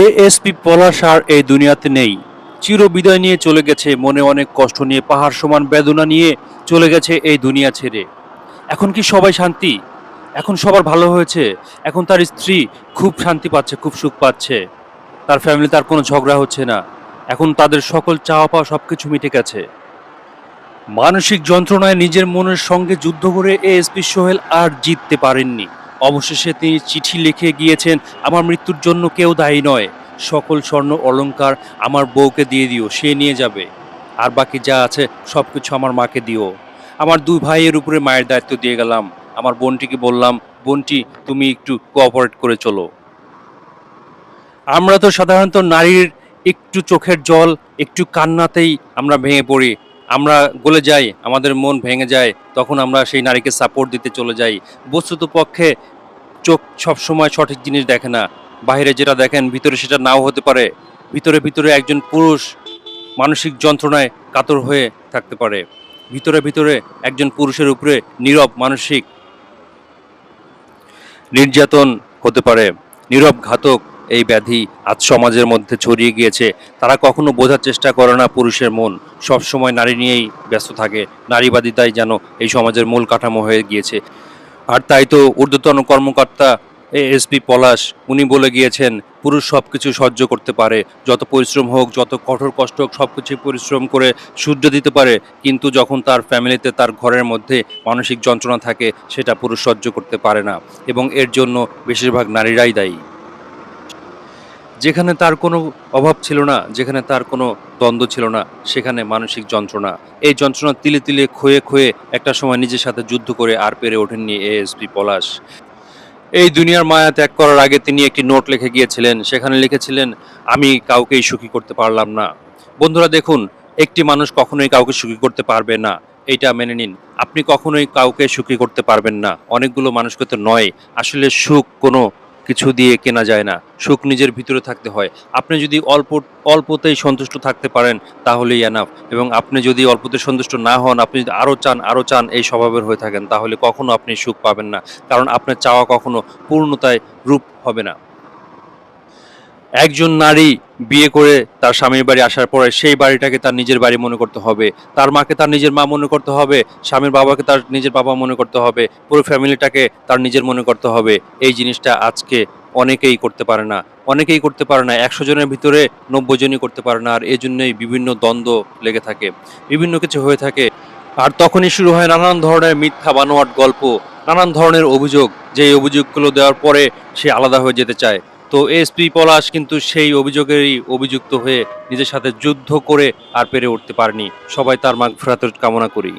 ASP পলাশ আর এই দুনিয়াতে নেই। চিরবিদায় নিয়ে চলে গেছে, মনে অনেক কষ্ট নিয়ে, পাহাড় সমান বেদনা নিয়ে চলে গেছে এই দুনিয়া ছেড়ে। এখন কি সবাই শান্তি? এখন সবার ভালো হয়েছে? এখন তার স্ত্রী খুব শান্তি পাচ্ছে, খুব সুখ পাচ্ছে। তার ফ্যামিলি, তার কোনো ঝগড়া হচ্ছে না। এখন তাদের সকল চাওয়া পাওয়া সবকিছু মিটে গেছে। মানসিক যন্ত্রণায় নিজের মনের সঙ্গে যুদ্ধ করে এএসপি সোহেল আর জিততে পারেননি। অবশেষে তিনি চিঠি লিখে গিয়েছেন, আমার মৃত্যুর জন্য কেউ দায়ী নয়। সকল স্বর্ণ অলংকার আমার বউকে দিয়ে দিও, সে নিয়ে যাবে। আর বাকি যা আছে সবকিছু আমার মাকে দিও। আমার দুই ভাইয়ের উপরে মায়ের দায়িত্ব দিয়ে গেলাম। আমার বোনটিকে বললাম, বোনটি তুমি একটু কোঅপারেট করে চলো। আমরা তো সাধারণত নারীর একটু চোখের জল, একটু কান্নাতেই আমরা ভেঙে পড়ি। আমরা গলে যাই, আমাদের মন ভেঙে যায়। তখন আমরা সেই নারীকে সাপোর্ট দিতে চলে যাই। বস্তুত পক্ষে চোখ সবসময় সঠিক জিনিস দেখে না। বাইরে যেটা দেখেন ভিতরে সেটা নাও হতে পারে। ভিতরে ভিতরে একজন পুরুষ মানসিক যন্ত্রণায় কাতর হয়ে থাকতে পারে। ভিতরে ভিতরে একজন পুরুষের উপরে নীরব মানসিক নির্যাতন হতে পারে। নীরব ঘাতক এই ব্যাধি আজ সমাজের মধ্যে ছড়িয়ে গিয়েছে। তারা কখনো বোঝার চেষ্টা করে না পুরুষের মন। সবসময় নারী নিয়েই ব্যস্ত থাকে। নারীবাদিতাই যেন এই সমাজের মূল কাঠামো হয়ে গিয়েছে। আর তাই তো ঊর্ধ্বতন কর্মকর্তা এএসপি পলাশ উনি বলে গিয়েছেন, পুরুষ সব কিছু সহ্য করতে পারে, যত পরিশ্রম হোক, যত কঠোর কষ্ট হোক, সব কিছুই পরিশ্রম করে সূর্য দিতে পারে। কিন্তু যখন তার ফ্যামিলিতে, তার ঘরের মধ্যে মানসিক যন্ত্রণা থাকে, সেটা পুরুষ সহ্য করতে পারে না। এবং এর জন্য বেশিরভাগ নারীরাই দায়ী। যেখানে তার কোনো অভাব ছিল না, যেখানে তার কোনো দ্বন্দ্ব ছিল না, সেখানে মানসিক যন্ত্রণা। এই যন্ত্রণা তিলে তিলে ক্ষয়ে ক্ষয়ে একটা সময় নিজের সাথে যুদ্ধ করে আর পেরে ওঠেননি এএসপি পলাশ। এই দুনিয়ার মায়া ত্যাগ করার আগে তিনি একটি নোট লিখে গিয়েছিলেন। সেখানে লিখেছিলেন, আমি কাউকেই সুখী করতে পারলাম না। বন্ধুরা দেখুন, একটি মানুষ কখনোই কাউকে সুখী করতে পারবে না। এইটা মেনে নিন। আপনি কখনোই কাউকে সুখী করতে পারবেন না। অনেকগুলো মানুষকে তো নয়। আসলে সুখ কোনো কিছু দিয়ে কেনা যায় না। সুখ নিজের ভিতরে থাকতে হয়। আপনি যদি অল্পতেই সন্তুষ্ট থাকতে পারেন তাহলেই এনাফ। এবং আপনি যদি অল্পতে সন্তুষ্ট না হন, আপনি যদি আরো চান এই স্বভাবের হয়ে থাকেন, তাহলে কখনো আপনি সুখ পাবেন না। কারণ আপনার চাওয়া কখনো পূর্ণতায় রূপ হবে না। একজন নারী বিয়ে করে তার স্বামীর বাড়ি আসার পরে সেই বাড়িটাকে তার নিজের বাড়ি মনে করতে হবে। তার মাকে তার নিজের মা মনে করতে হবে। স্বামীর বাবাকে তার নিজের বাবা মনে করতে হবে। পুরো ফ্যামিলিটাকে তার নিজের মনে করতে হবে। এই জিনিসটা আজকে অনেকেই করতে পারে না। অনেকেই করতে পারে না। ১০০ জনের ভিতরে ৯০ জনই করতে পারে না। আর এজন্যই বিভিন্ন দ্বন্দ্ব লেগে থাকে। বিভিন্ন কিছু হয়ে থাকে। আর তখনই শুরু হয় নানান ধরনের মিথ্যা বানোয়াট গল্প, নানান ধরনের অভিযোগ, যে এই অভিযোগগুলো দেওয়ার পরে সে আলাদা হয়ে যেতে চায়। তো এসপি পলাশ কিন্তু সেই অভিযোগেরই অভিযুক্ত হয়ে নিজের সাথে যুদ্ধ করে আর পেরে উঠতে পারেনি। সবাই তার মাগফিরাতের কামনা করি।